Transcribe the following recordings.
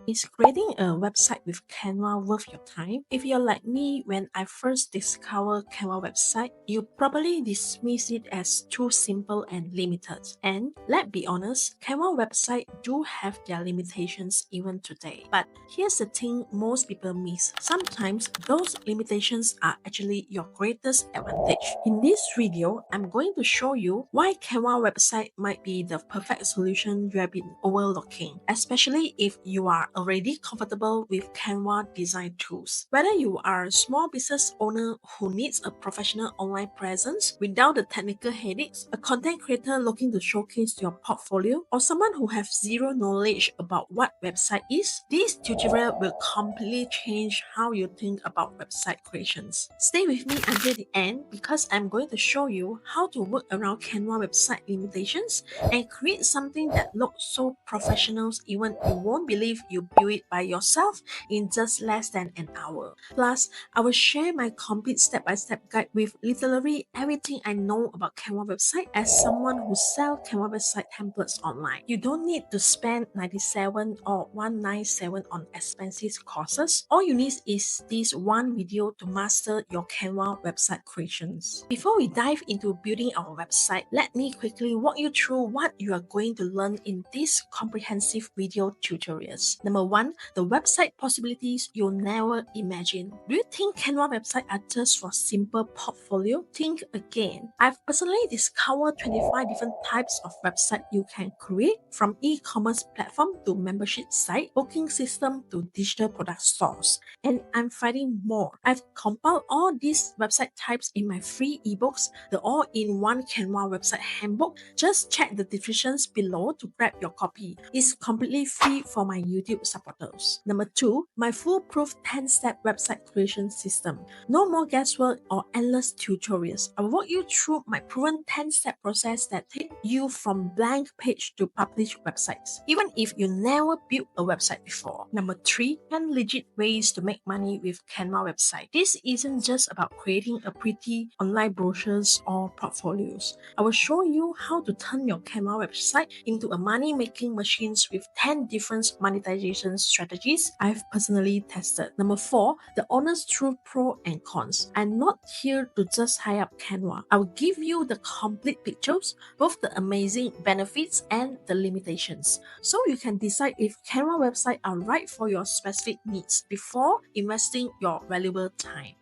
Is creating a website with Canva worth your time? If you're like me, when I first discovered Canva website, you probably dismiss it as too simple and limited. And let's be honest, Canva website do have their limitations even today. But here's the thing most people miss. Sometimes those limitations are actually your greatest advantage. In this video, I'm going to show you why Canva website might be the perfect solution you have been overlooking, especially if you are already comfortable with Canva design tools. Whether you are a small business owner who needs a professional online presence without the technical headaches, a content creator looking to showcase your portfolio, or someone who has zero knowledge about what website is, this tutorial will completely change how you think about website creations. Stay with me until the end because I'm going to show you how to work around Canva website limitations and create something that looks so professional even you won't believe you built it by yourself in just less than an hour. Plus, I will share my complete step-by-step guide with literally everything I know about Canva website as someone who sells Canva website templates online. You don't need to spend 97 or 197 on expensive courses. All you need is this one video to master your Canva website creations. Before we dive into building our website, let me quickly walk you through what you are going to learn in this comprehensive video tutorials. Number one, the website possibilities you'll never imagine. Do you think Canva websites are just for simple portfolio? Think again. I've personally discovered 25 different types of website you can create, from e-commerce platform to membership site, booking system to digital product stores. And I'm finding more. I've compiled all these website types in my free ebooks, the all-in-one Canva website handbook. Just check the descriptions below to grab your copy. It's completely free for my YouTube supporters. Number two, my foolproof 10-step website creation system. No more guesswork or endless tutorials. I'll walk you through my proven 10-step process that takes you from blank page to published websites, even if you never built a website before. Number three, 10 legit ways to make money with Canva website. This isn't just about creating a pretty online brochures or portfolios. I will show you how to turn your Canva website into a money-making machine with 10 different monetization strategies I've personally tested. Number four, the honest truth pros and cons. I'm not here to just hype up Canva. I will give you the complete pictures, both the amazing benefits and the limitations, so you can decide if Canva websites are right for your specific needs before investing your valuable time.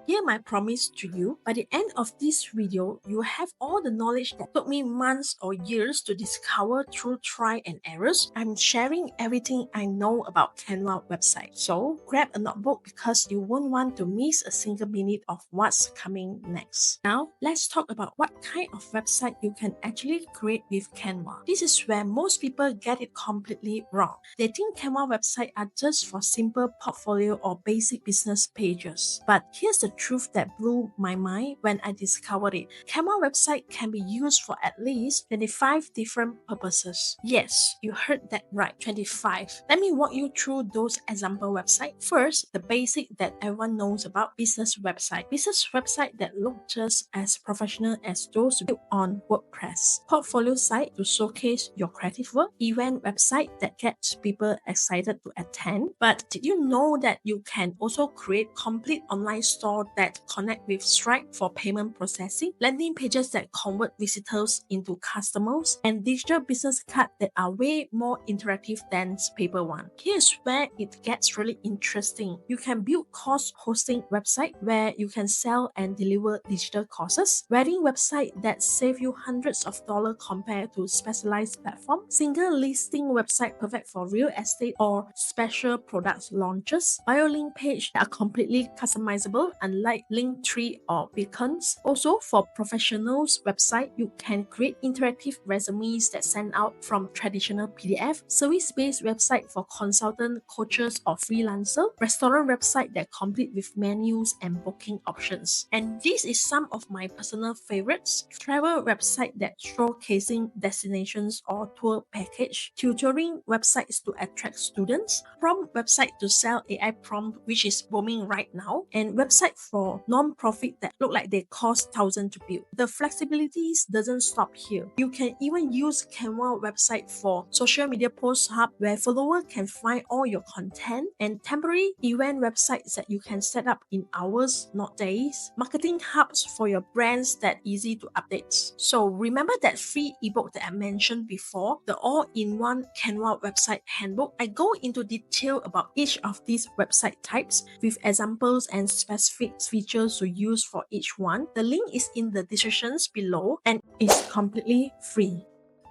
Here my promise to you, by the end of this video, you have all the knowledge that took me months or years to discover through try and errors. I'm sharing everything I know about Canva website. So grab a notebook because you won't want to miss a single minute of what's coming next. Now, let's talk about what kind of website you can actually create with Canva. This is where most people get it completely wrong. They think Canva websites are just for simple portfolio or basic business pages. But here's the truth that blew my mind when I discovered it. Canva website can be used for at least 25 different purposes. Yes, you heard that right, 25. Let me walk you through those example websites. First, the basic that everyone knows about, business website. Business website that look just as professional as those built on WordPress. Portfolio site to showcase your creative work. Event website that gets people excited to attend. But did you know that you can also create complete online store that connect with Stripe for payment processing, landing pages that convert visitors into customers, and digital business cards that are way more interactive than paper one? Here's where it gets really interesting. You can build course hosting website where you can sell and deliver digital courses, wedding website that save you hundreds of dollars compared to specialized platform, single listing website perfect for real estate or special products launches, bio link page that are completely customizable unlike Linktree or Beacons. Also, for professionals website, you can create interactive resumes that send out from traditional PDF, service-based website for consultant, coaches, or freelancer, restaurant website that complete with menus and booking options. And this is some of my personal favorites: travel website that showcasing destinations or tour package, tutoring websites to attract students, prompt website to sell AI prompt, which is booming right now, and website for non-profit that look like they cost thousands to build. The flexibilities doesn't stop here. You can even use Canva website for social media post hub where followers can find all your content, and temporary event websites that you can set up in hours, not days. Marketing hubs for your brands that easy to update. So remember that free ebook that I mentioned before, the all-in-one Canva website handbook. I go into detail about each of these website types with examples and specific features to use for each one. The link is in the descriptions below and is completely free.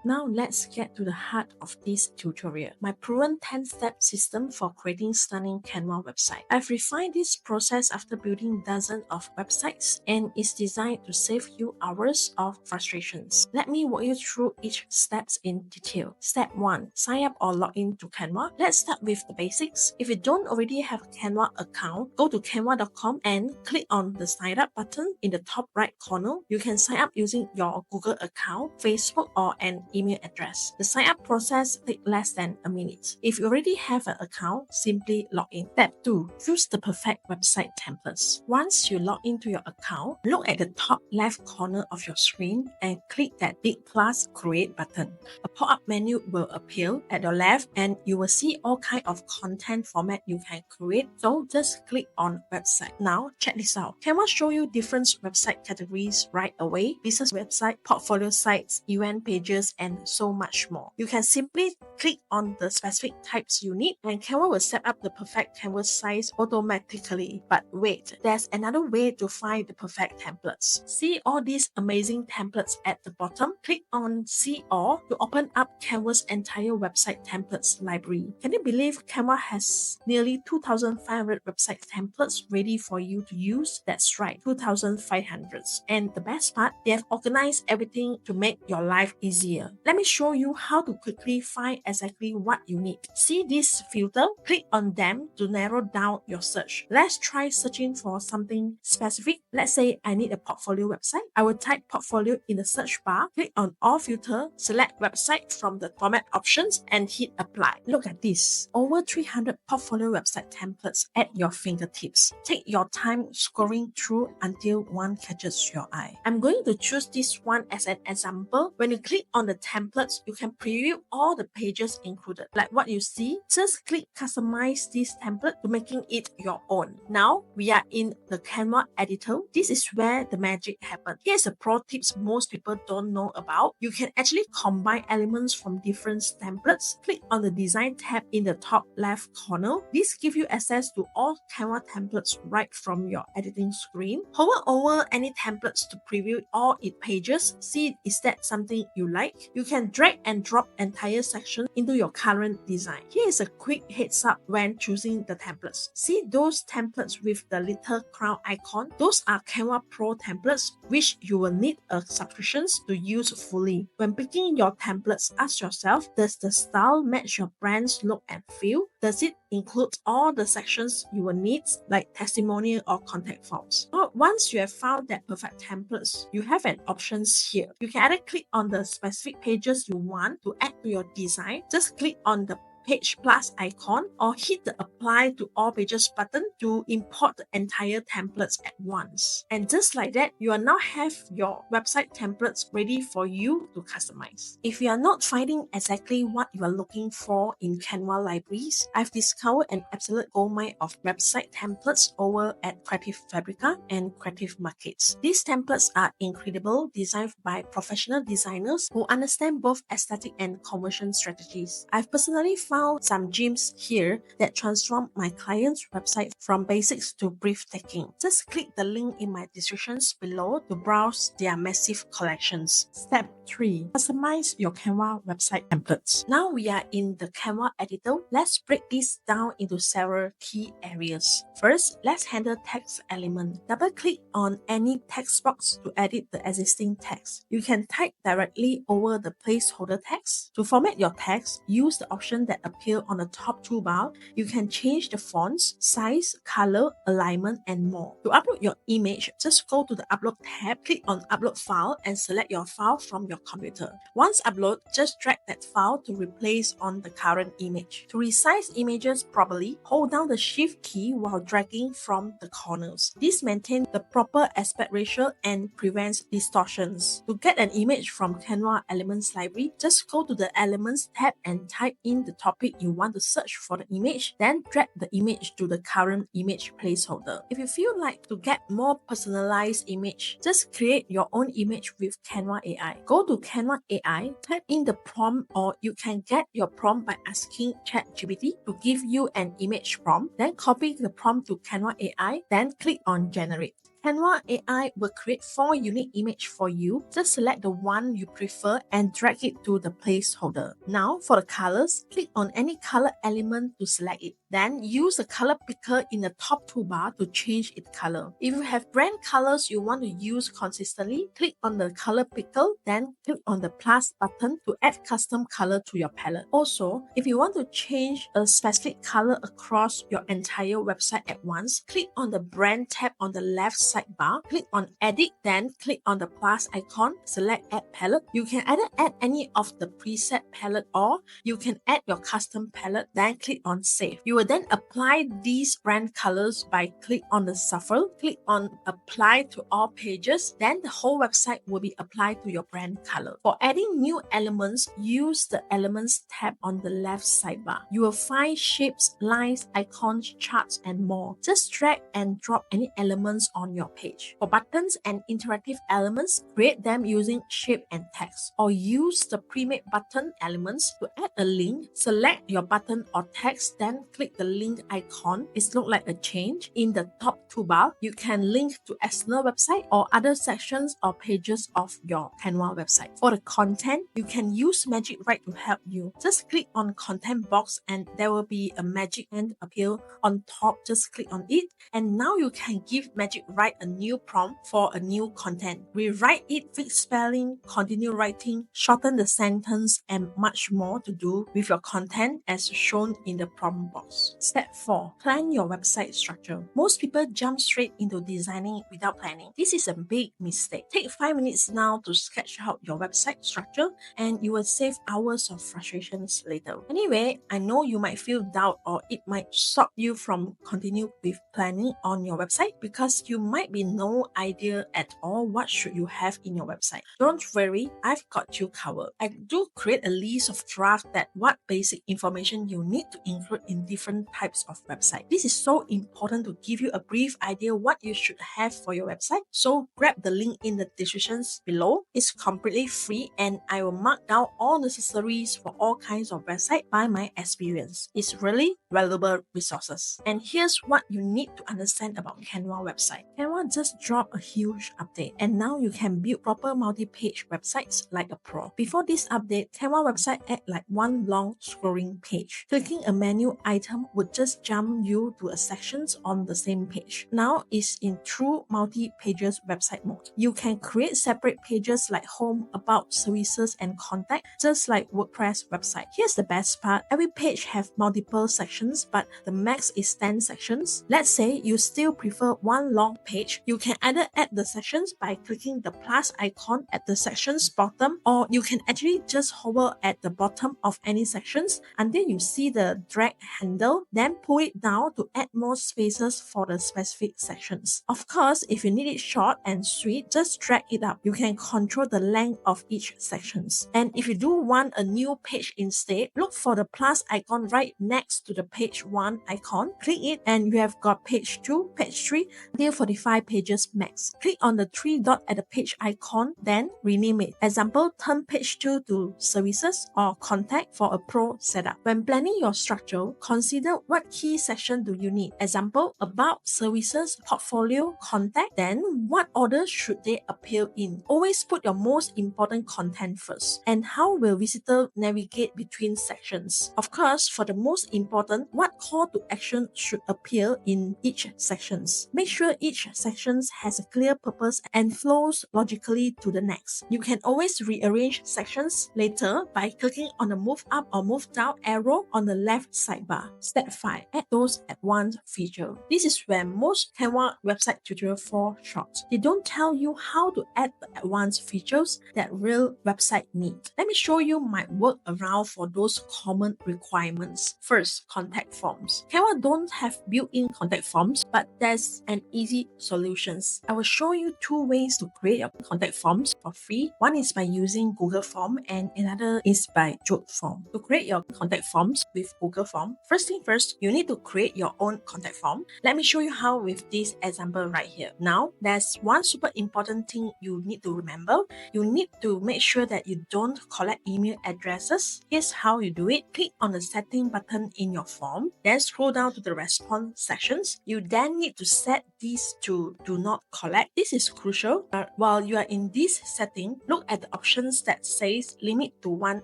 Now let's get to the heart of this tutorial, my proven 10-step system for creating stunning Canva website. I've refined this process after building dozens of websites and it's designed to save you hours of frustrations. Let me walk you through each step in detail. Step 1. Sign up or log in to Canva. Let's start with the basics. If you don't already have a Canva account, go to canva.com and click on the sign up button in the top right corner. You can sign up using your Google account, Facebook, or an email address. The sign up process takes less than a minute. If you already have an account, simply log in. Step 2. Choose the perfect website templates. Once you log into your account, look at the top left corner of your screen and click that big plus create button. A pop-up menu will appear at your left and you will see all kinds of content format you can create. So just click on website. Now check this out. Canva show you different website categories right away. Business website, portfolio sites, event pages, and so much more. You can simply click on the specific types you need and Canva will set up the perfect canvas size automatically. But wait, there's another way to find the perfect templates. See all these amazing templates at the bottom? Click on See All to open up Canva's entire website templates library. Can you believe Canva has nearly 2,500 website templates ready for you to use? That's right, 2,500. And the best part, they have organized everything to make your life easier. Let me show you how to quickly find exactly what you need. See this filter? Click on them to narrow down your search. Let's try searching for something specific. Let's say I need a portfolio website. I will type portfolio in the search bar, click on all filter, select website from the format options and hit apply. Look at this. Over 300 portfolio website templates at your fingertips. Take your time scrolling through until one catches your eye. I'm going to choose this one as an example. When you click on the templates, you can preview all the pages included. Like what you see, just click customize this template to making it your own. Now we are in the Canva editor. This is where the magic happens. Here's a pro tips most people don't know about. You can actually combine elements from different templates. Click on the design tab in the top left corner. This gives you access to all Canva templates right from your editing screen. Hover over any templates to preview all its pages. See, is that something you like? You can drag and drop entire section into your current design. Here is a quick heads up when choosing the templates. See those templates with the little crown icon? Those are Canva Pro templates which you will need a subscription to use fully. When picking your templates, ask yourself, does the style match your brand's look and feel? Does it include all the sections you will need, like testimonial or contact forms? Or once you have found that perfect templates, you have an options here. You can either click on the specific pages you want to add to your design. Just click on the page plus icon or hit the apply to all pages button to import the entire templates at once. And just like that, you will now have your website templates ready for you to customize. If you are not finding exactly what you are looking for in Canva libraries, I've discovered an absolute goldmine of website templates over at Creative Fabrica and Creative Markets. These templates are incredible, designed by professional designers who understand both aesthetic and conversion strategies. I've personally found some gems here that transform my client's website from basics to breathtaking. Just click the link in my descriptions below to browse their massive collections. Step 3. Customize your Canva website templates. Now we are in the Canva editor. Let's break this down into several key areas. First, let's handle text element. Double-click on any text box to edit the existing text. You can type directly over the placeholder text. To format your text, use the option that that appear on the top toolbar, you can change the fonts, size, color, alignment, and more. To upload your image, just go to the Upload tab, click on Upload File, and select your file from your computer. Once upload, just drag that file to replace on the current image. To resize images properly, hold down the Shift key while dragging from the corners. This maintains the proper aspect ratio and prevents distortions. To get an image from Canva Elements Library, just go to the Elements tab and type in the topic you want to search for the image, then drag the image to the current image placeholder. If you feel like to get more personalized image, just create your own image with Canva AI. Go to Canva AI, type in the prompt, or you can get your prompt by asking ChatGPT to give you an image prompt, then copy the prompt to Canva AI, then click on Generate. Canva AI will create 4 unique images for you. Just select the one you prefer and drag it to the placeholder. Now for the colors, click on any color element to select it. Then use the color picker in the top toolbar to change its color. If you have brand colors you want to use consistently, click on the color picker, then click on the plus button to add custom color to your palette. Also, if you want to change a specific color across your entire website at once, click on the brand tab on the left sidebar, click on Edit, then click on the plus icon, select Add Palette. You can either add any of the preset palette or you can add your custom palette, then click on Save. You will then apply these brand colors by click on the shuffle, click on Apply to all pages, then the whole website will be applied to your brand color. For adding new elements, use the Elements tab on the left sidebar. You will find shapes, lines, icons, charts, and more. Just drag and drop any elements on your page. For buttons and interactive elements, create them using shape and text, or use the pre-made button elements. To add a link, select your button or text, then click the link icon. It looks like a change. In the top toolbar, you can link to external website or other sections or pages of your Canva website. For the content, you can use Magic Write to help you. Just click on Content box and there will be a magic hand appear on top. Just click on it, and now you can give Magic Write a new prompt for a new content. Rewrite it, fix spelling, continue writing, shorten the sentence, and much more to do with your content as shown in the prompt box. Step 4. Plan your website structure. Most people jump straight into designing without planning. This is a big mistake. Take 5 minutes now to sketch out your website structure and you will save hours of frustrations later. Anyway, I know you might feel doubt or it might stop you from continue with planning on your website because you might be no idea at all what should you have in your website. Don't worry, I've got you covered. I do create a list of drafts that what basic information you need to include in different types of website. This is so important to give you a brief idea what you should have for your website. So grab the link in the descriptions below. It's completely free and I will mark down all necessaries for all kinds of website by my experience. It's really valuable resources. And here's what you need to understand about Canva website. Canva just dropped a huge update and now you can build proper multi-page websites like a pro. Before this update, Canva website act like one long scrolling page. Clicking a menu item would just jump you to a sections on the same page. Now it's in true multi-pages website mode. You can create separate pages like home, about, services, and contact, just like WordPress website. Here's the best part. Every page have multiple sections, but the max is 10 sections. Let's say you still prefer one long page. You can either add the sections by clicking the plus icon at the section's bottom, or you can actually just hover at the bottom of any sections until you see the drag handle, then pull it down to add more spaces for the specific sections. Of course, if you need it short and sweet, just drag it up. You can control the length of each sections. And if you do want a new page instead, look for the plus icon right next to the page 1 icon. Click it and you have got page 2, page 3, until 45 pages max. Click on the 3 dot at the page icon, then rename it. Example, turn page 2 to services or contact for a pro setup. When planning your structure, consider what key section do you need. Example, about, services, portfolio, contact, then what order should they appear in. Always put your most important content first. And how will visitor navigate between sections? Of course, for the most important, what call to action should appear in each sections. Make sure each sections has a clear purpose and flows logically to the next. You can always rearrange sections later by clicking on the move up or move down arrow on the left sidebar. Step 5. Add those advanced features. This is where most Canva website tutorials fall short. They don't tell you how to add the advanced features that real website need. Let me show you my workaround for those common requirements. First, contact forms. Canva don't have built-in contact forms, but there's an easy solutions. I will show you 2 ways to create your contact forms for free. One is by using Google Form and another is by Jot Form. To create your contact forms with Google Form, first thing first, you need to create your own contact form. Let me show you how with this example right here. Now, there's one super important thing you need to remember. You need to make sure that you don't collect email addresses. Here's how you do it. Click on the setting button in your form, then scroll down to the response sections. You then need to set these to do not collect. This is crucial. While you are in this setting, look at the options that says limit to 1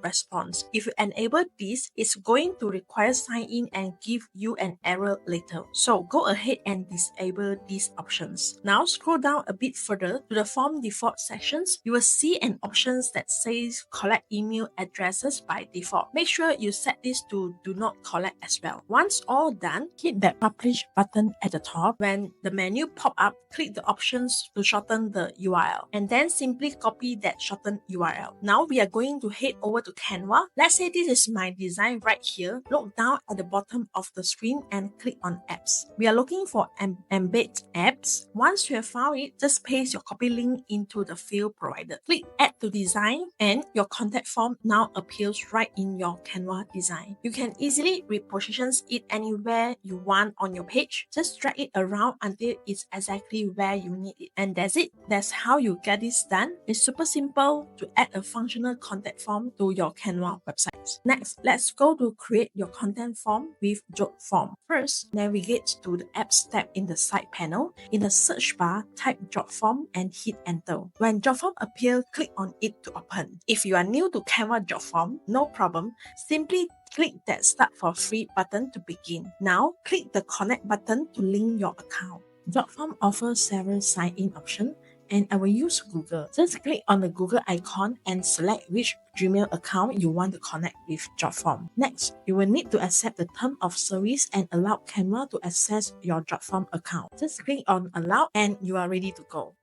response. If you enable this, it's going to require sign in and give you an error later. So go ahead and disable these options. Now scroll down a bit further to the form default sections. You will see an option that says collect email addresses by default. Make sure you set this to do not collect as well. Once all done, hit that publish button at the top. When the menu pop up, click the options to shorten the URL and then simply copy that shortened URL. Now we are going to head over to Canva. Let's say this is my design right here. Look down at the bottom of the screen and click on apps. We are looking for Embed apps. Once you have found it, just paste your copy link into the field provided. Click add to design and your contact form now appears right in your Canva design. You can easily reposition it anywhere you want on your page. Just drag it around until it's exactly where you need it. And that's it. That's how you get this done. It's super simple to add a functional contact form to your Canva website. Next, let's go to create your content form with Jot Form. First, navigate to the Apps tab in the side panel. In the search bar, type Jot Form and hit enter. When Jot Form appears, click on it to open. If you are new to Canva Jot Form, no problem. Simply click that Start for Free button to begin. Now, click the Connect button to link your account. Jot Form offers several sign-in options, and I will use Google. Just click on the Google icon and select which Gmail account you want to connect with Jot Form. Next, you will need to accept the term of service and allow Canva to access your Jot Form account. Just click on Allow and you are ready to go.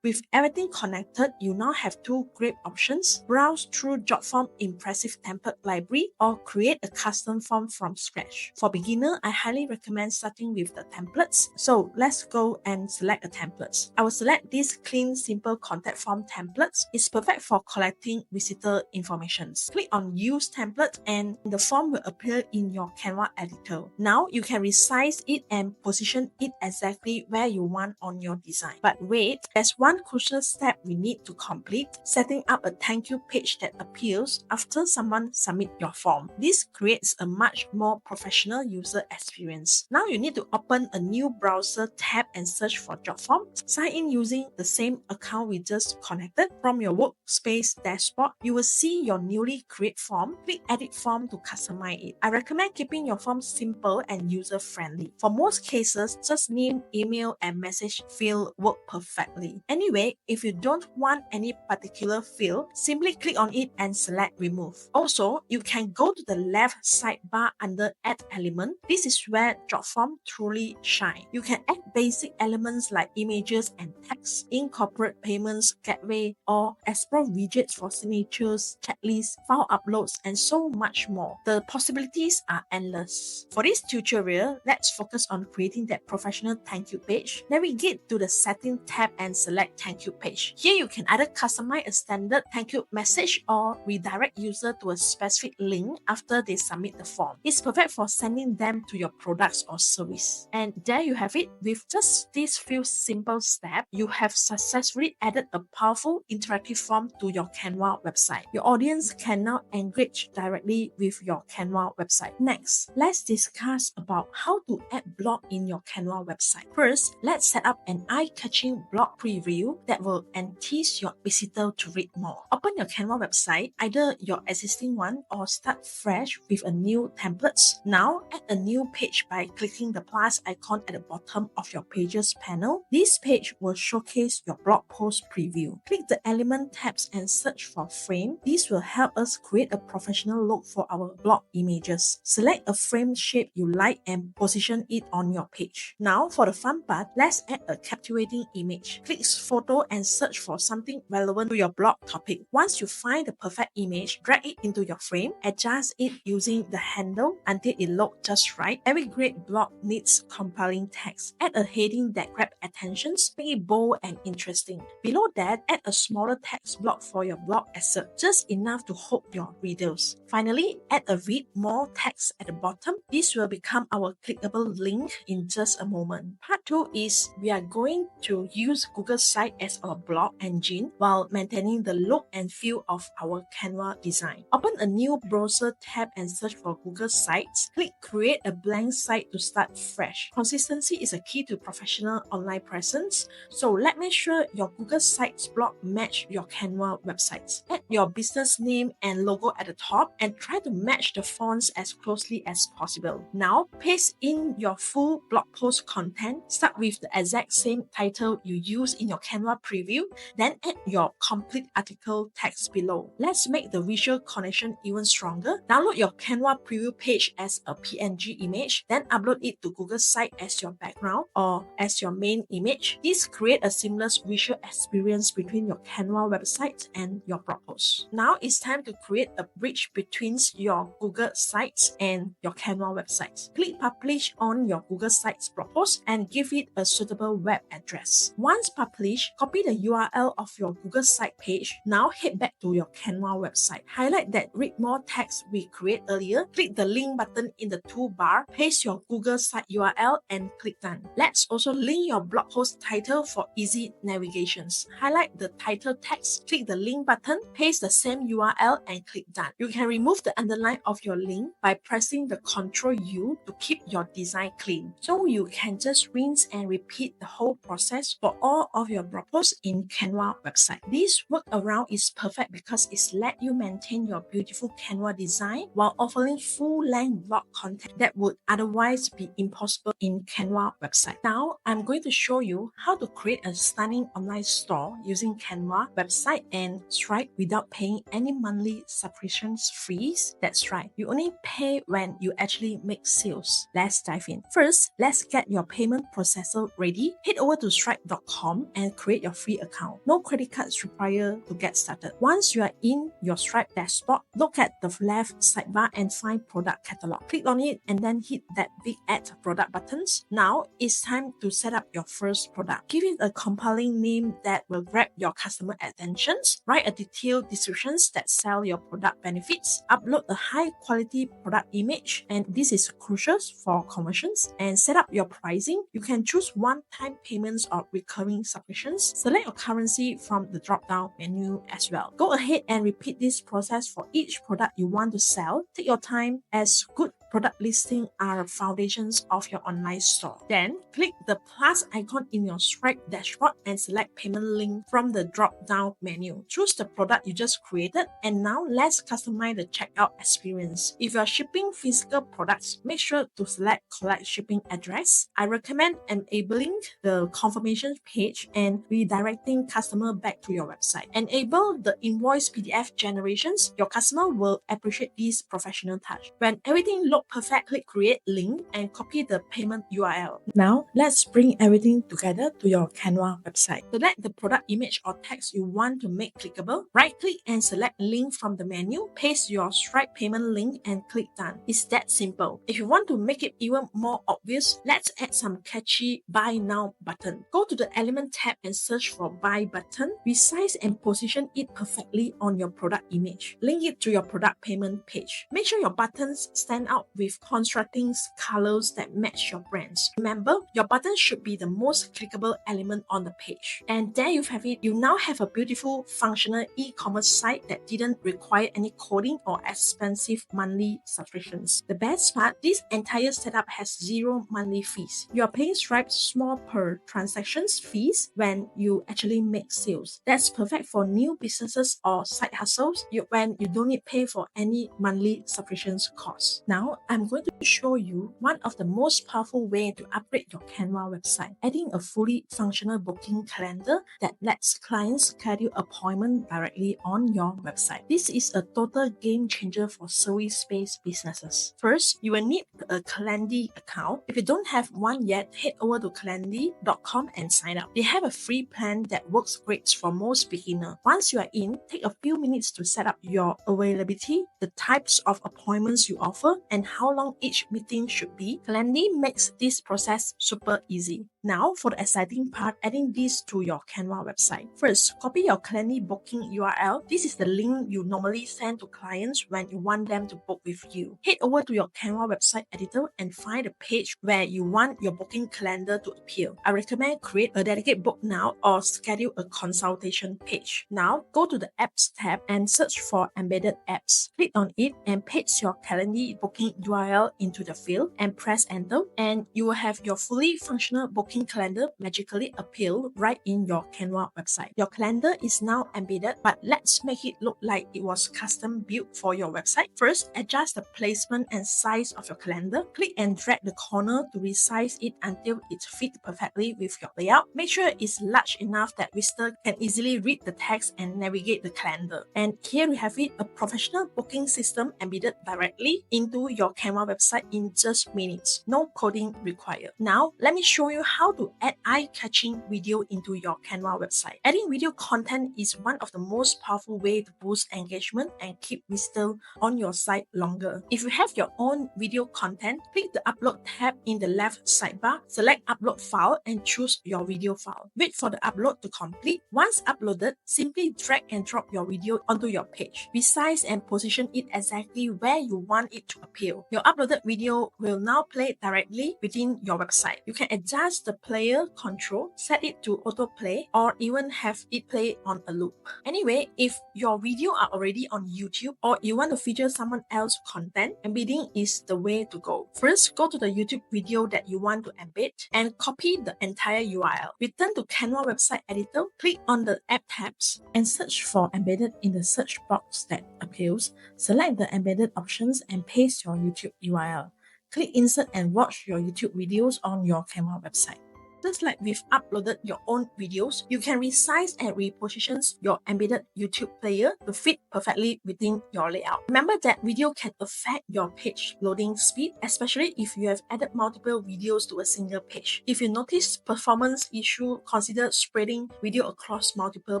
With everything connected, you now have 2 great options. Browse through Jot Form impressive template library or create a custom form from scratch. For beginner, I highly recommend starting with the templates. So let's go and select the templates. I will select this clean, simple contact form templates. It's perfect for collecting visitor information. Click on Use Template and the form will appear in your Canva editor. Now you can resize it and position it exactly where you want on your design. But wait, there's one crucial step we need to complete, setting up a thank you page that appears after someone submits your form. This creates a much more professional user experience. Now you need to open a new browser tab and search for Jot Form. Sign in using the same account we just connected. From your workspace dashboard, you will see your newly created form. Click Edit Form to customize it. I recommend keeping your form simple and user-friendly. For most cases, just name, email, and message field work perfectly. Anyway, if you don't want any particular field, simply click on it and select Remove. Also, you can go to the left sidebar under Add Element. This is where Jot Form truly shine. You can add basic elements like images and text, incorporate payments, gateway, or explore widgets for signatures, checklists, file uploads, and so much more. The possibilities are endless. For this tutorial, let's focus on creating that professional thank you page. Navigate to the Setting tab and select Thank You page. Here you can either customize a standard thank you message or redirect user to a specific link after they submit the form. It's perfect for sending them to your products or service. And there you have it. With just these few simple steps, you have successfully added a powerful interactive form to your Canva website. Your audience can now engage directly with your Canva website. Next, let's discuss about how to add blog in your Canva website. First, let's set up an eye-catching blog preview. review that will entice your visitor to read more. Open your Canva website, either your existing one or start fresh with a new template. Now, add a new page by clicking the plus icon at the bottom of your Pages panel. This page will showcase your blog post preview. Click the element tabs and search for frame. This will help us create a professional look for our blog images. Select a frame shape you like and position it on your page. Now, for the fun part, let's add a captivating image. Click photo and search for something relevant to your blog topic. Once you find the perfect image, drag it into your frame, adjust it using the handle until it looks just right. Every great blog needs compelling text. Add a heading that grabs attention, make it bold and interesting. Below that, add a smaller text block for your blog asset, just enough to hook your readers. Finally, add a read more text at the bottom. This will become our clickable link in just a moment. Part 2 is we are going to use Google Site as our blog engine while maintaining the look and feel of our Canva design. Open a new browser tab and search for Google Sites. Click create a blank site to start fresh. Consistency is a key to professional online presence, so make sure your Google Sites blog match your Canva websites. Add your business name and logo at the top and try to match the fonts as closely as possible. Now, paste in your full blog post content. Start with the exact same title you use in your Canva preview, then add your complete article text below. Let's make the visual connection even stronger. Download your Canva preview page as a PNG image, then upload it to Google Site as your background or as your main image. This creates a seamless visual experience between your Canva website and your blog post. Now it's time to create a bridge between your Google Sites and your Canva website. Click publish on your Google Sites blog post and give it a suitable web address. Once published, copy the URL of your Google Site page. Now head back to your Canva website. Highlight that read more text we create earlier. Click the link button in the toolbar, paste your Google Site URL and click done. Let's also link your blog post title for easy navigations. Highlight the title text, click the link button, paste the same URL and click done. You can remove the underline of your link by pressing the Ctrl U to keep your design clean. So you can just rinse and repeat the whole process for all of your blog posts in Canva website. This workaround is perfect because it's let you maintain your beautiful Canva design while offering full-length blog content that would otherwise be impossible in Canva website. Now, I'm going to show you how to create a stunning online store using Canva website and Stripe without paying any monthly subscriptions fees. That's right, you only pay when you actually make sales. Let's dive in. First, let's get your payment processor ready. Head over to stripe.com and create your free account. No credit cards required to get started. Once you are in your Stripe dashboard, look at the left sidebar and find product catalog. Click on it and then hit that big add product buttons. Now it's time to set up your first product. Give it a compelling name that will grab your customer attention. Write a detailed description that sell your product benefits. Upload a high quality product image, and this is crucial for conversions. And set up your pricing. You can choose one-time payments or recurring subscriptions. Select your currency from the drop-down menu as well. Go ahead and repeat this process for each product you want to sell. Take your time, as good product listings are foundations of your online store. Then click the plus icon in your Stripe dashboard and select payment link from the drop-down menu. Choose the product you just created, and now let's customize the checkout experience. If you are shipping physical products, make sure to select collect shipping address. I recommend enabling the confirmation page and redirecting customer back to your website. Enable the invoice PDF generations. Your customer will appreciate this professional touch. When everything looks perfect, click create link and copy the payment URL. Now, let's bring everything together to your Canva website. Select the product image or text you want to make clickable. Right-click and select link from the menu. Paste your Stripe payment link and click done. It's that simple. If you want to make it even more obvious, let's add some catchy buy now button. Go to the element tab and search for buy button. Resize and position it perfectly on your product image. Link it to your product payment page. Make sure your buttons stand out with constructing colors that match your brands. Remember, your button should be the most clickable element on the page. And there you have it. You now have a beautiful, functional e-commerce site that didn't require any coding or expensive monthly subscriptions. The best part, this entire setup has zero monthly fees. You are paying Stripe small per transactions fees when you actually make sales. That's perfect for new businesses or side hustles when you don't need to pay for any monthly subscriptions costs. Now, I'm going to show you one of the most powerful ways to upgrade your Canva website, adding a fully functional booking calendar that lets clients schedule appointments directly on your website. This is a total game changer for service-based businesses. First, you will need a Calendly account. If you don't have one yet, head over to calendly.com and sign up. They have a free plan that works great for most beginners. Once you are in, take a few minutes to set up your availability, the types of appointments you offer, and how long each meeting should be. Calendly makes this process super easy. Now, for the exciting part, adding this to your Canva website. First, copy your Calendly booking URL. This is the link you normally send to clients when you want them to book with you. Head over to your Canva website editor and find the page where you want your booking calendar to appear. I recommend create a dedicated book now or schedule a consultation page. Now, go to the Apps tab and search for Embedded Apps. Click on it and paste your Calendly booking URL into the field and press enter, and you will have your fully functional booking calendar magically appear right in your Canva website. Your calendar is now embedded, but let's make it look like it was custom built for your website. First, adjust the placement and size of your calendar. Click and drag the corner to resize it until it fits perfectly with your layout. Make sure it's large enough that visitors can easily read the text and navigate the calendar. And here we have it, a professional booking system embedded directly into your Canva website in just minutes. No coding required. Now, let me show you how to add eye-catching video into your Canva website. Adding video content is one of the most powerful ways to boost engagement and keep visitors on your site longer. If you have your own video content, click the Upload tab in the left sidebar, select Upload File and choose your video file. Wait for the upload to complete. Once uploaded, simply drag and drop your video onto your page. Resize and position it exactly where you want it to appear. Your uploaded video will now play directly within your website. You can adjust the player control, set it to autoplay, or even have it play on a loop. Anyway, if your video are already on YouTube or you want to feature someone else's content, embedding is the way to go. First, go to the YouTube video that you want to embed and copy the entire URL. Return to Canva website editor, click on the App tabs and search for Embedded in the search box that appears. Select the embedded options and paste your YouTube URL. Click Insert and watch your YouTube videos on your Canva website. Just like we've uploaded your own videos, you can resize and reposition your embedded YouTube player to fit perfectly within your layout. Remember that video can affect your page loading speed, especially if you have added multiple videos to a single page. If you notice performance issue, consider spreading video across multiple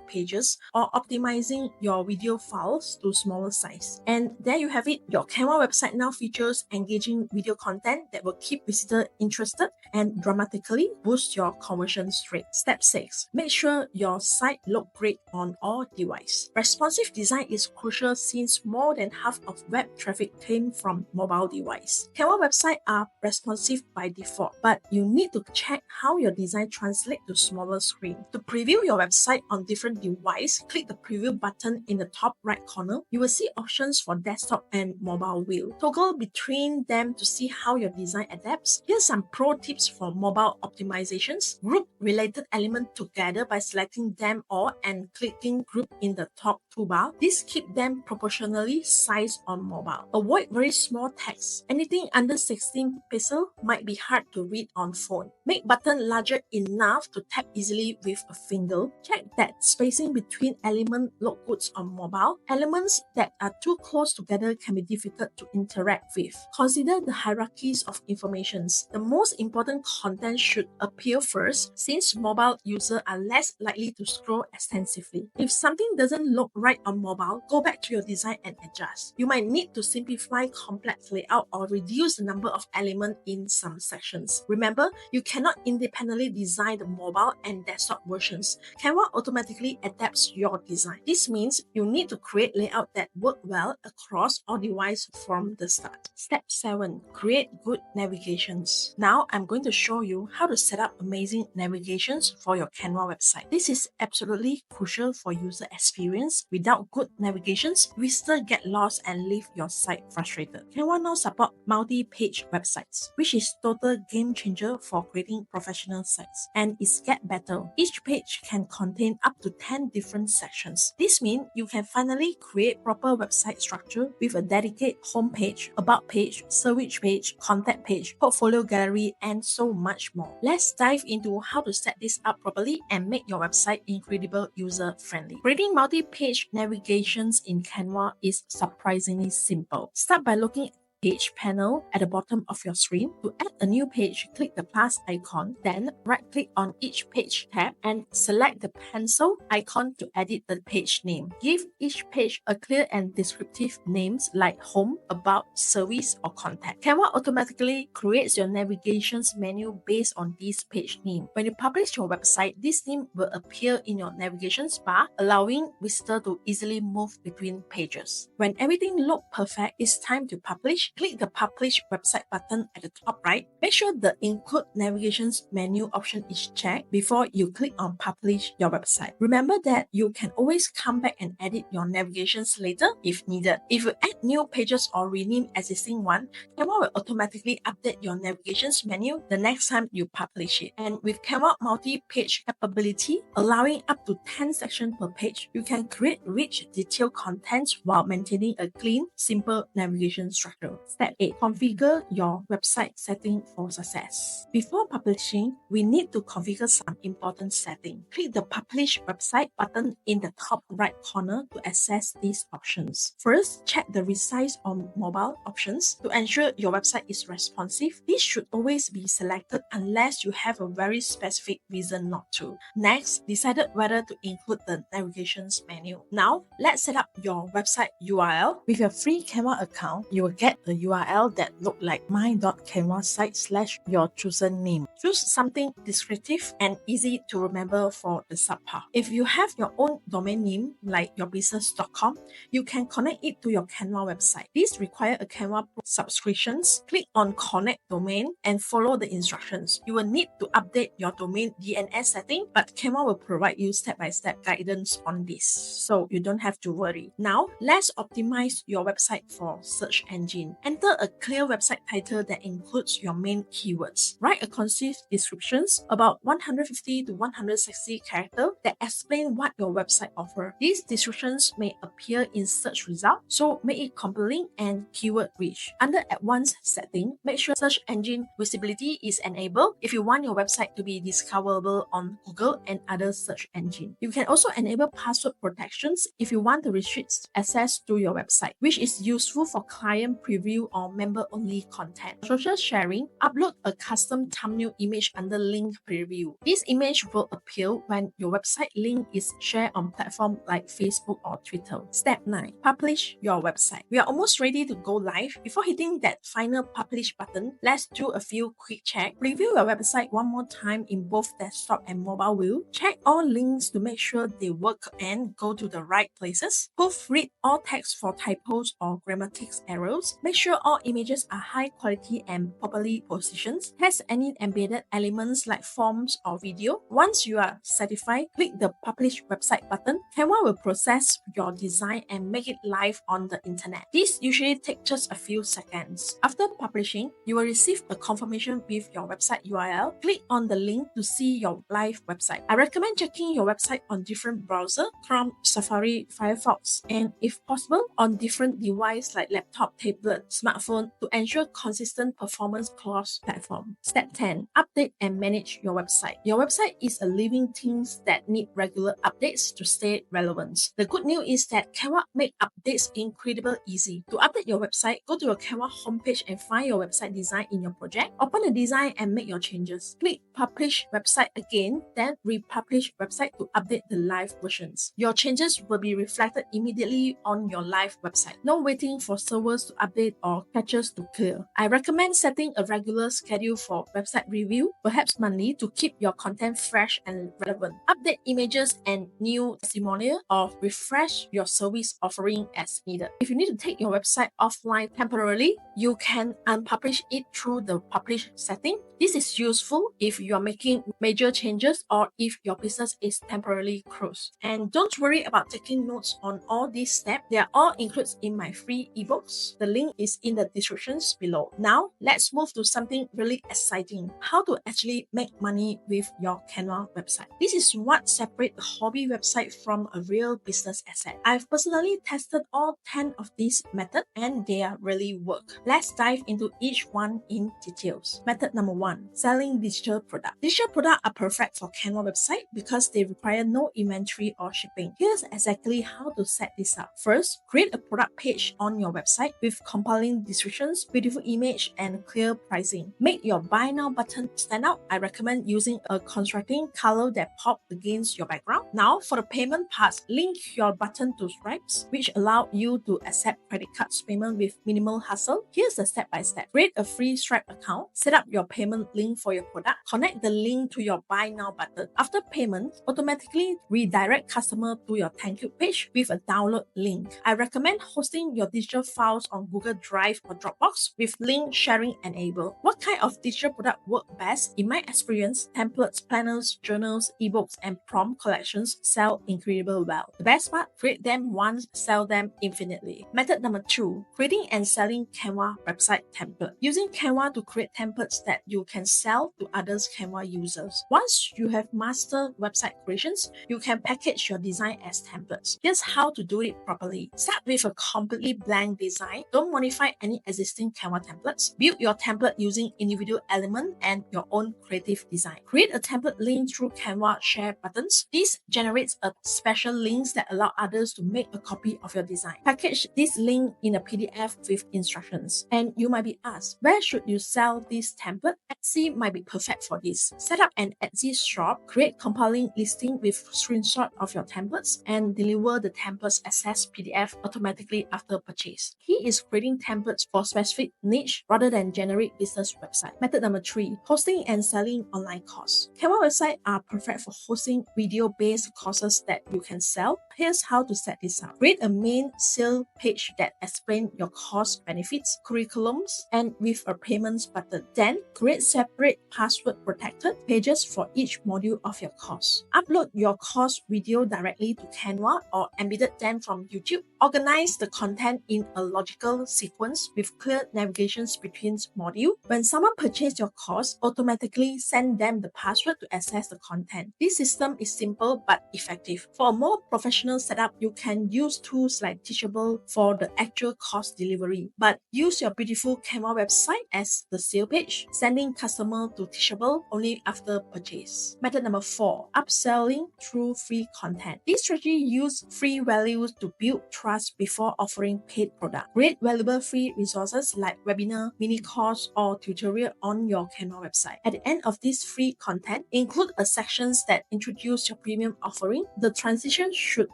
pages or optimizing your video files to smaller size. And there you have it. Your Canva website now features engaging video content that will keep visitors interested and dramatically boost your conversion rate. Step 6. Make sure your site looks great on all devices. Responsive design is crucial since more than half of web traffic came from mobile devices. Canva websites are responsive by default, but you need to check how your design translates to smaller screen. To preview your website on different devices, click the preview button in the top right corner. You will see options for desktop and mobile view. Toggle between them to see how your design adapts. Here's some pro tips for mobile optimization. Group related elements together by selecting them all and clicking group in the top toolbar. This keeps them proportionally sized on mobile. Avoid very small text. Anything under 16 pixels might be hard to read on phone. Make button larger enough to tap easily with a finger. Check that spacing between elements look good on mobile. Elements that are too close together can be difficult to interact with. Consider the hierarchies of information. The most important content should appear first, since means mobile users are less likely to scroll extensively. If something doesn't look right on mobile, go back to your design and adjust. You might need to simplify complex layout or reduce the number of elements in some sections. Remember, you cannot independently design the mobile and desktop versions. Canva automatically adapts your design. This means you need to create layout that work well across all devices from the start. Step 7. Create good navigations. Now I'm going to show you how to set up amazing navigations for your Canva website. This is absolutely crucial for user experience. Without good navigations, visitors get lost and leave your site frustrated. Canva now support multi-page websites, which is total game changer for creating professional sites. And it's get better. Each page can contain up to 10 different sections. This means you can finally create proper website structure with a dedicated home page, about page, service page, contact page, portfolio gallery, and so much more. Let's dive into how to set this up properly and make your website incredible user-friendly. Creating multi-page navigations in Canva is surprisingly simple. Start by looking page panel at the bottom of your screen. To add a new page, click the plus icon, then right-click on each page tab and select the pencil icon to edit the page name. Give each page a clear and descriptive names like home, about, service, or contact. Canva automatically creates your navigations menu based on this page name. When you publish your website, this name will appear in your navigations bar, allowing visitors to easily move between pages. When everything looks perfect, it's time to publish. Click the Publish Website button at the top right. Make sure the Include Navigations menu option is checked before you click on Publish your website. Remember that you can always come back and edit your navigations later if needed. If you add new pages or rename existing one, Canva will automatically update your navigations menu the next time you publish it. And with Canva multi-page capability, allowing up to 10 sections per page, you can create rich, detailed contents while maintaining a clean, simple navigation structure. Step 8. Configure your website setting for success. Before publishing, we need to configure some important settings. Click the Publish Website button in the top right corner to access these options. First, check the resize on mobile options to ensure your website is responsive. This should always be selected unless you have a very specific reason not to. Next, decide whether to include the navigations menu. Now, let's set up your website URL. With your free Canva account, you will get a URL that look like my.canvasite/ your chosen name. Choose something descriptive and easy to remember for the subpart. If you have your own domain name like yourbusiness.com, you can connect it to your Canva website. This requires a Canva subscriptions. Click on Connect Domain and follow the instructions. You will need to update your domain DNS setting, but Canva will provide you step-by-step guidance on this, so you don't have to worry. Now, let's optimize your website for search engine. Enter a clear website title that includes your main keywords. Write a concise descriptions about 150 to 160 characters that explain what your website offers. These descriptions may appear in search results, so make it compelling and keyword rich. Under advanced setting, make sure search engine visibility is enabled if you want your website to be discoverable on Google and other search engines. You can also enable password protections if you want to restrict access to your website, which is useful for client preview or member-only content. Social sharing, upload a custom thumbnail image under link preview. This image will appear when your website link is shared on platforms like Facebook or Twitter. Step 9. Publish your website. We are almost ready to go live. Before hitting that final publish button, let's do a few quick checks. Review your website one more time in both desktop and mobile view. Check all links to make sure they work and go to the right places. Proofread all text for typos or grammatics errors. Make sure all images are high quality and properly positioned. Test any embedded elements like forms or video. Once you are satisfied, click the Publish Website button. Canva will process your design and make it live on the internet. This usually takes just a few seconds. After publishing, you will receive a confirmation with your website URL. Click on the link to see your live website. I recommend checking your website on different browsers, Chrome, Safari, Firefox, and if possible, on different devices like laptop, tablet, smartphone to ensure consistent performance across platforms. Step 10. Update and manage your website. Your website is a living thing that need regular updates to stay relevant. The good news is that Canva make updates incredibly easy. To update your website, go to your Canva homepage and find your website design in your project. Open the design and make your changes. Click Publish Website again, then republish website to update the live versions. Your changes will be reflected immediately on your live website. No waiting for servers to update or caches to clear. I recommend setting a regular schedule for website review, perhaps monthly, to keep your content fresh and relevant. Update images and new testimonial or refresh your service offering as needed. If you need to take your website offline temporarily, you can unpublish it through the publish setting. This is useful if you are making major changes or if your business is temporarily closed. And don't worry about taking notes on all these steps. They are all included in my free ebooks. The link is in the descriptions below. Now, let's move to something really exciting. How to actually make money with your Canva website. This is what separates a hobby website from a real business asset. I've personally tested all 10 of these methods and they are really work. Let's dive into each one in details. Method number 1. Selling digital products. Digital products are perfect for Canva website because they require no inventory or shipping. Here's exactly how to set this up. First, create a product page on your website with compelling descriptions, beautiful image, and clear pricing. Make your buy now button stand out. I recommend using a contrasting color that pops against your background. Now, for the payment part, link your button to Stripe, which allow you to accept credit cards payment with minimal hassle. Here's the step-by-step. Create a free Stripe account. Set up your payment link for your product. Connect the link to your buy now button. After payment, automatically redirect customer to your thank you page with a download link. I recommend hosting your digital files on Google Drive or Dropbox with link sharing enabled. What kind of digital product work best? In my experience, templates, planners, journals, ebooks, and prompt collections sell incredibly well. The best part, create them once, sell them infinitely. Method number 2, creating and selling Canva website template. Using Canva to create templates that you can sell to others Canva users. Once you have mastered website creations, you can package your design as templates. Here's how to do it properly. Start with a completely blank design. Don't modify any existing Canva templates. Build your template using individual elements and your own creative design. Create a template link through Canva share buttons. This generates a special links that allow others to make a copy of your design. Package this link in a PDF with instructions. And you might be asked, where should you sell this template? Etsy might be perfect for this. Set up an Etsy shop, create compelling listing with screenshot of your templates, and deliver the templates as PDF automatically after purchase. Key is creating templates for specific niche rather than generic business website. Method number 3, hosting and selling online courses. Canva websites are perfect for hosting video-based courses that you can sell. Here's how to set this up. Create a main sale page that explains your course benefits, curriculums, and with a payments button. Then create separate password protected pages for each module of your course. Upload your course video directly to Canva or embed them from YouTube. Organize the content in a logical sequence with clear navigations between modules. When someone purchases your course, automatically send them the password to access the content. This system is simple but effective. For a more professional setup, you can use tools like Teachable for the actual course delivery, but use your beautiful Canva website as the sale page, sending customer to Teachable only after purchase. Method number 4, upselling through free content. This strategy uses free values to build trust before offering paid product. Create valuable free resources like webinar, mini course, or tutorial on your Canva website. At the end of this free content, include a sections that introduce your premium offering. The transition should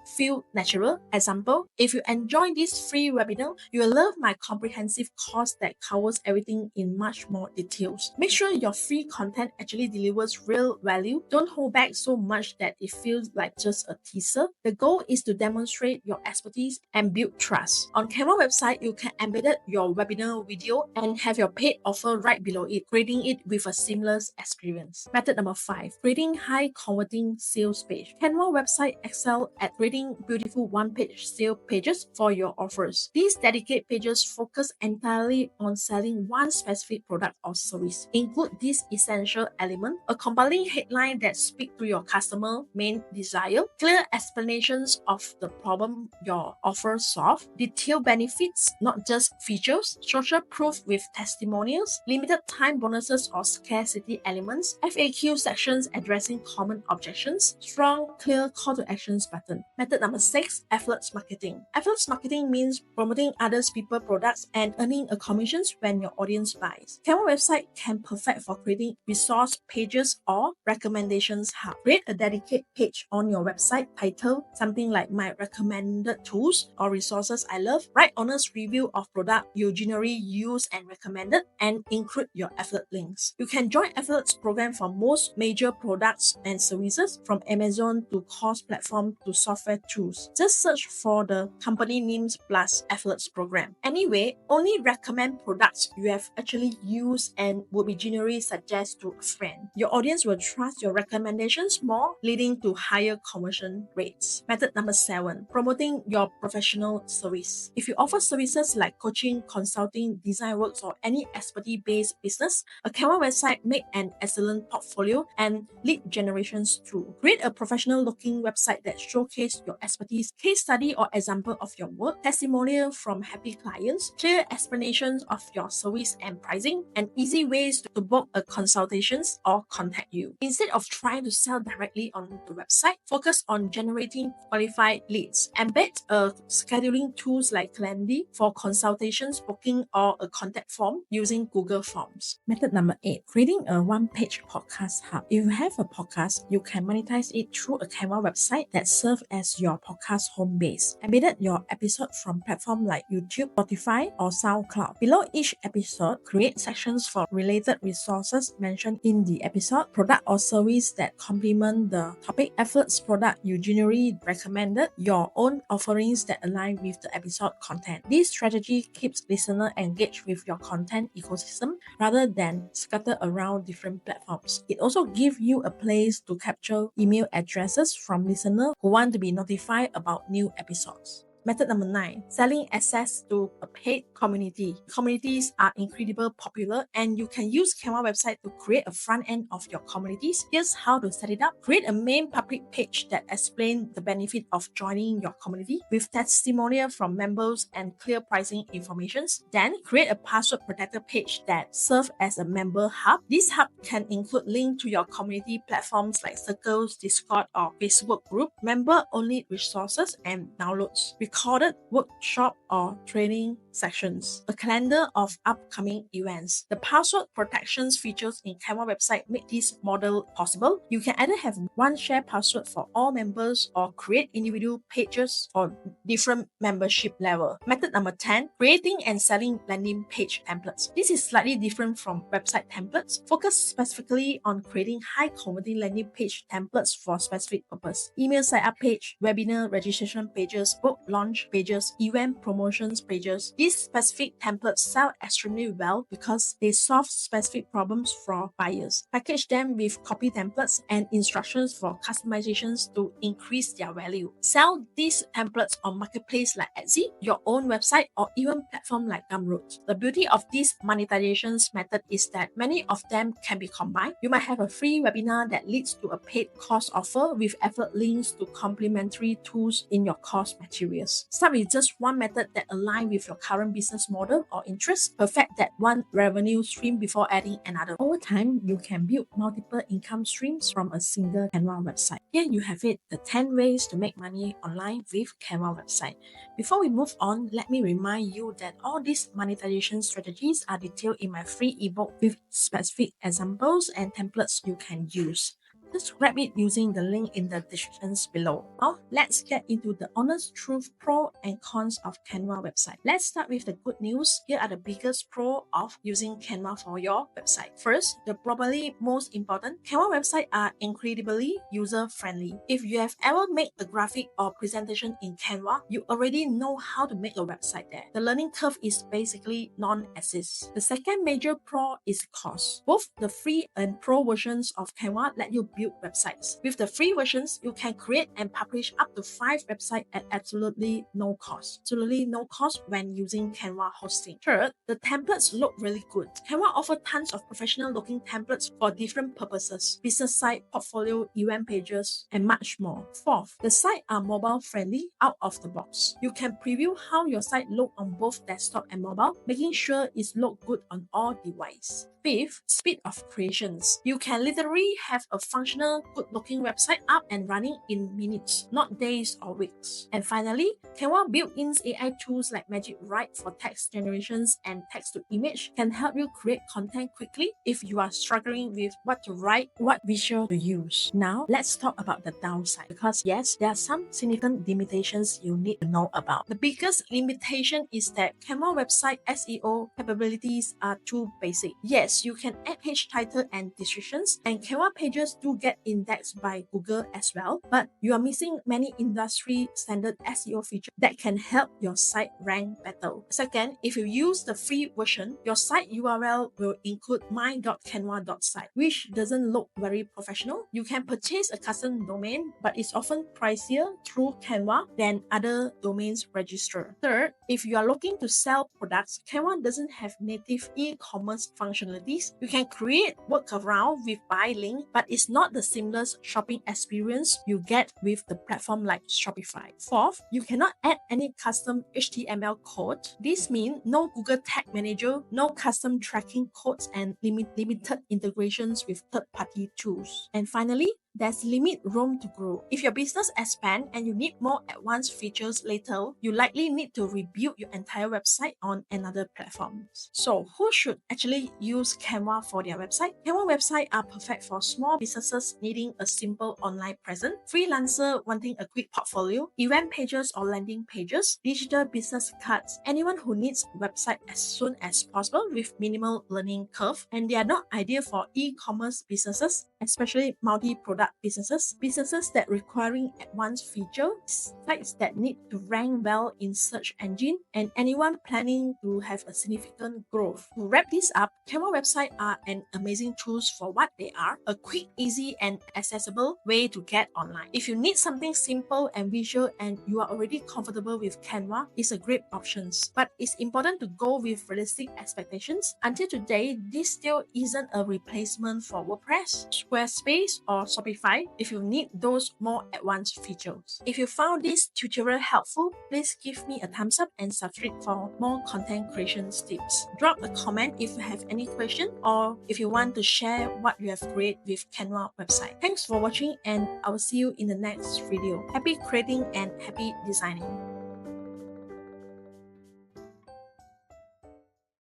feel natural. Example, if you enjoy this free webinar, you will love my comprehensive course that covers everything in much more details. Make sure your free content actually delivers real value. Don't hold back so much that it feels like just a teaser. The goal is to demonstrate your expertise and build trust. On Canva website, you can embed your webinar video and have your paid offer right below it, creating it with a seamless experience. Method number 5, creating high converting sales page. Canva website excel at creating creating beautiful one-page sale pages for your offers. These dedicated pages focus entirely on selling one specific product or service. Include these essential elements: a compelling headline that speaks to your customer main desire, clear explanations of the problem your offer solves, detailed benefits, not just features, social proof with testimonials, limited time bonuses or scarcity elements, FAQ sections addressing common objections, strong, clear call to actions button. Method number 6, affiliate marketing. Affiliate marketing means promoting others people's products and earning a commissions when your audience buys. Canva website can perfect for creating resource pages or recommendations hub. Create a dedicated page on your website titled something like My Recommended Tools or Resources I Love. Write honest review of product you generally use and recommended, and include your affiliate links. You can join affiliates program for most major products and services, from Amazon to course platform to software tools. Just search for the company names plus affiliates program. Anyway, only recommend products you have actually used and would be generally suggest to a friend. Your audience will trust your recommendations more, leading to higher conversion rates. Method number 7, promoting your professional service. If you offer services like coaching, consulting, design works, or any expertise-based business, a Canva website make an excellent portfolio and lead generations too. Create a professional-looking website that showcases your expertise, case study or example of your work, testimonial from happy clients, clear explanations of your service and pricing, and easy ways to book a consultations or contact you. Instead of trying to sell directly on the website, focus on generating qualified leads. Embed a scheduling tools like Calendly for consultations, booking, or a contact form using Google Forms. Method number 8, creating a one-page podcast hub. If you have a podcast, you can monetize it through a Canva website that serves as your podcast home base. Embed your episode from platforms like YouTube, Spotify, or SoundCloud. Below each episode, create sections for related resources mentioned in the episode, product or service that complement the topic, efforts, product you generally recommended, your own offerings that align with the episode content. This strategy keeps listeners engaged with your content ecosystem rather than scattered around different platforms. It also gives you a place to capture email addresses from listeners who want to be notified about new episodes. Method number 9, selling access to a paid community. Communities are incredibly popular, and you can use Canva website to create a front end of your communities. Here's how to set it up. Create a main public page that explains the benefit of joining your community with testimonial from members and clear pricing information. Then create a password protected page that serves as a member hub. This hub can include links to your community platforms like Circles, Discord, or Facebook group, member-only resources, and downloads, recorded workshop or training sections, a calendar of upcoming events. The password protections features in Canva website make this model possible. You can either have one shared password for all members or create individual pages for different membership level. Method number 10, creating and selling landing page templates. This is slightly different from website templates. Focus specifically on creating high converting landing page templates for specific purpose. Email sign up page, webinar registration pages, book launch pages, event promotions pages. These specific templates sell extremely well because they solve specific problems for buyers. Package them with copy templates and instructions for customizations to increase their value. Sell these templates on marketplace like Etsy, your own website, or even platform like Gumroad. The beauty of this monetizations method is that many of them can be combined. You might have a free webinar that leads to a paid course offer with affiliate links to complementary tools in your course materials. Start with just one method that aligns with your current business model or interest. Perfect that one revenue stream before adding another. Over time, you can build multiple income streams from a single Canva website. Here you have it, the 10 ways to make money online with Canva website. Before we move on, let me remind you that all these monetization strategies are detailed in my free ebook with specific examples and templates you can use. Just grab it using the link in the descriptions below. Now, let's get into the honest truth, pro and cons of Canva website. Let's start with the good news. Here are the biggest pro of using Canva for your website. First, the probably most important, Canva websites are incredibly user-friendly. If you have ever made a graphic or presentation in Canva, you already know how to make a website there. The learning curve is basically non-existent. The second major pro is cost. Both the free and pro versions of Canva let you build build websites. With the free versions, you can create and publish up to 5 websites at absolutely no cost. Absolutely no cost when using Canva hosting. Third, the templates look really good. Canva offers tons of professional looking templates for different purposes: business site, portfolio, event pages, and much more. Fourth, the sites are mobile friendly out of the box. You can preview how your site looks on both desktop and mobile, making sure it looks good on all devices. Fifth, speed of creations. You can literally have a functional, good-looking website up and running in minutes, not days or weeks. And finally, Canva built-in AI tools like Magic Write for text generations and text-to-image can help you create content quickly if you are struggling with what to write, what visual to use. Now, let's talk about the downside, because yes, there are some significant limitations you need to know about. The biggest limitation is that Canva website SEO capabilities are too basic. Yes, you can add page title and descriptions, and Canva pages do get indexed by Google as well, but you are missing many industry standard SEO features that can help your site rank better. Second, if you use the free version, your site URL will include my.canva.site, which doesn't look very professional. You can purchase a custom domain, but it's often pricier through Canva than other domains registered. Third, if you are looking to sell products, Canva doesn't have native e-commerce functionality. You can create workaround with buy link, but it's not the seamless shopping experience you get with the platform like Shopify. Fourth, you cannot add any custom HTML code. This means no Google Tag Manager, no custom tracking codes, and limited integrations with third-party tools. And finally, there's limit room to grow. If your business expands and you need more advanced features later, you likely need to rebuild your entire website on another platform. So who should actually use Canva for their website? Canva websites are perfect for small businesses needing a simple online presence, freelancer wanting a quick portfolio, event pages or landing pages, digital business cards, anyone who needs a website as soon as possible with minimal learning curve. And they are not ideal for e-commerce businesses, especially multi-product businesses that requiring advanced features, sites that need to rank well in search engine, and anyone planning to have a significant growth. To wrap this up, Canva websites are an amazing tools for what they are, a quick, easy, and accessible way to get online. If you need something simple and visual and you are already comfortable with Canva, it's a great option. But it's important to go with realistic expectations. Until today, this still isn't a replacement for WordPress, Squarespace, or Shopify if you need those more advanced features. If you found this tutorial helpful, please give me a thumbs up and subscribe for more content creation tips. Drop a comment if you have any question or if you want to share what you have created with Canva website. Thanks for watching, and I will see you in the next video. Happy creating and happy designing.